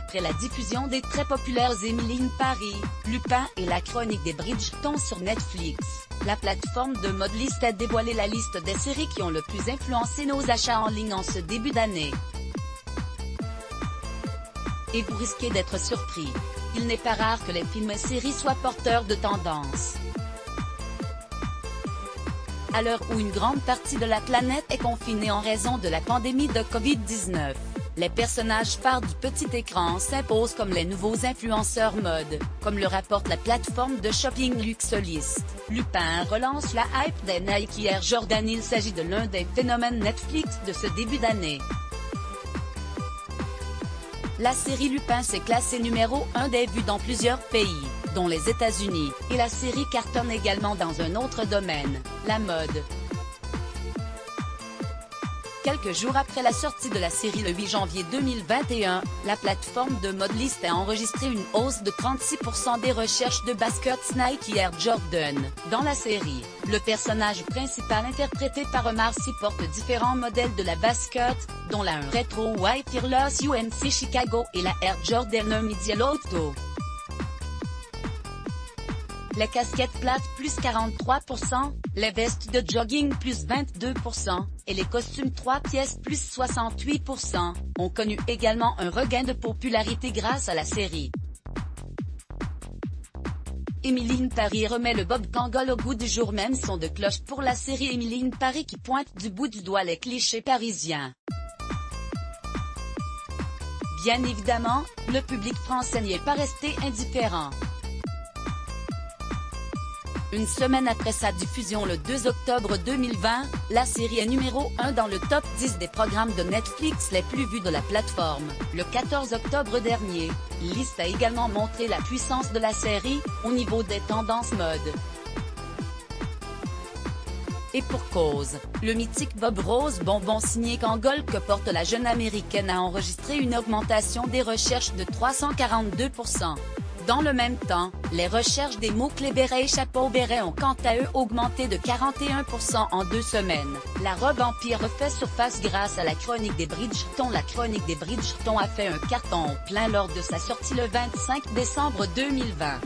après la diffusion des très populaires Emily in Paris, Lupin et la chronique des Bridgerton sur Netflix, la plateforme de mode Lyst a dévoilé la liste des séries qui ont le plus influencé nos achats en ligne en ce début d'année. Et vous risquez d'être surpris. Il n'est pas rare que les films et séries soient porteurs de tendances. À l'heure où une grande partie de la planète est confinée en raison de la pandémie de Covid-19, les personnages phares du petit écran s'imposent comme les nouveaux influenceurs mode, comme le rapporte la plateforme de shopping Luxolist. Lupin relance la hype des Nike Air Jordan. Il s'agit de l'un des phénomènes Netflix de ce début d'année. La série Lupin s'est classée numéro 1 des vues dans plusieurs pays, dont les États-Unis, et la série cartonne également dans un autre domaine, la mode. Quelques jours après la sortie de la série le 8 janvier 2021, la plateforme de mode Lyst a enregistré une hausse de 36% des recherches de baskets Nike Air Jordan. Dans la série, le personnage principal interprété par Omar Sy porte différents modèles de la basket, dont la 1 Retro White Fearless UNC Chicago et la Air Jordan 1 Medial Auto. Les casquettes plates plus 43%, les vestes de jogging plus 22%, et les costumes 3 pièces plus 68%, ont connu également un regain de popularité grâce à la série. Emily in Paris remet le Bob Kangol au goût du jour. Même son de cloche pour la série Emily in Paris qui pointe du bout du doigt les clichés parisiens. Bien évidemment, le public français n'y est pas resté indifférent. Une semaine après sa diffusion le 2 octobre 2020, la série est numéro 1 dans le top 10 des programmes de Netflix les plus vus de la plateforme. Le 14 octobre dernier, Lyst a également montré la puissance de la série, au niveau des tendances mode. Et pour cause, le mythique Bob Rose bonbon signé Kangol que porte la jeune américaine a enregistré une augmentation des recherches de 342%. Dans le même temps, les recherches des mots-clés béret et chapeau béret ont quant à eux augmenté de 41% en 2 semaines. La robe Empire refait surface grâce à la chronique des Bridgerton. La chronique des Bridgerton a fait un carton plein lors de sa sortie le 25 décembre 2020.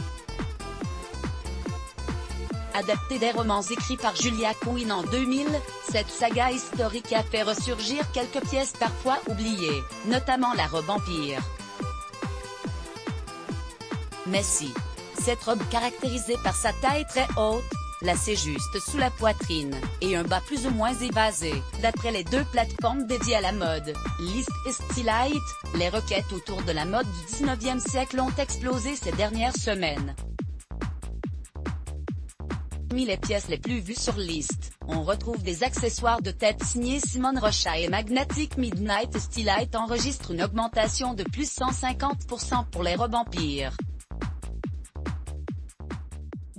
Adaptée des romans écrits par Julia Quinn en 2000, cette saga historique a fait ressurgir quelques pièces parfois oubliées, notamment la robe Empire. Mais si, cette robe caractérisée par sa taille très haute, lacée juste sous la poitrine, et un bas plus ou moins évasé, d'après les 2 plateformes dédiées à la mode, Lyst et Stylite, les requêtes autour de la mode du 19e siècle ont explosé ces dernières semaines. Parmi les pièces les plus vues sur Lyst, on retrouve des accessoires de tête signés Simone Rocha et Magnetic Midnight. Stylite enregistre une augmentation de plus 150% pour les robes Empire.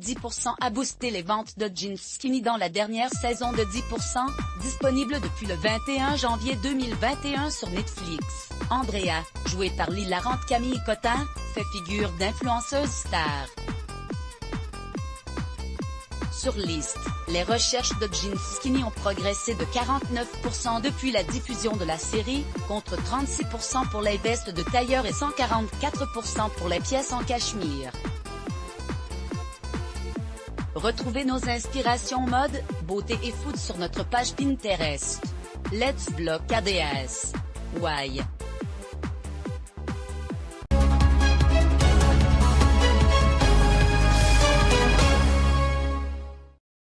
10% a boosté les ventes de jeans skinny dans la dernière saison de 10%, disponible depuis le 21 janvier 2021 sur Netflix. Andrea, jouée par l'hilarante Camille Cotin, fait figure d'influenceuse star. Sur Lyst, les recherches de jeans skinny ont progressé de 49% depuis la diffusion de la série, contre 36% pour les vestes de tailleur et 144% pour les pièces en cachemire. Retrouvez nos inspirations mode, beauté et food sur notre page Pinterest. Let's Block ADS. Why?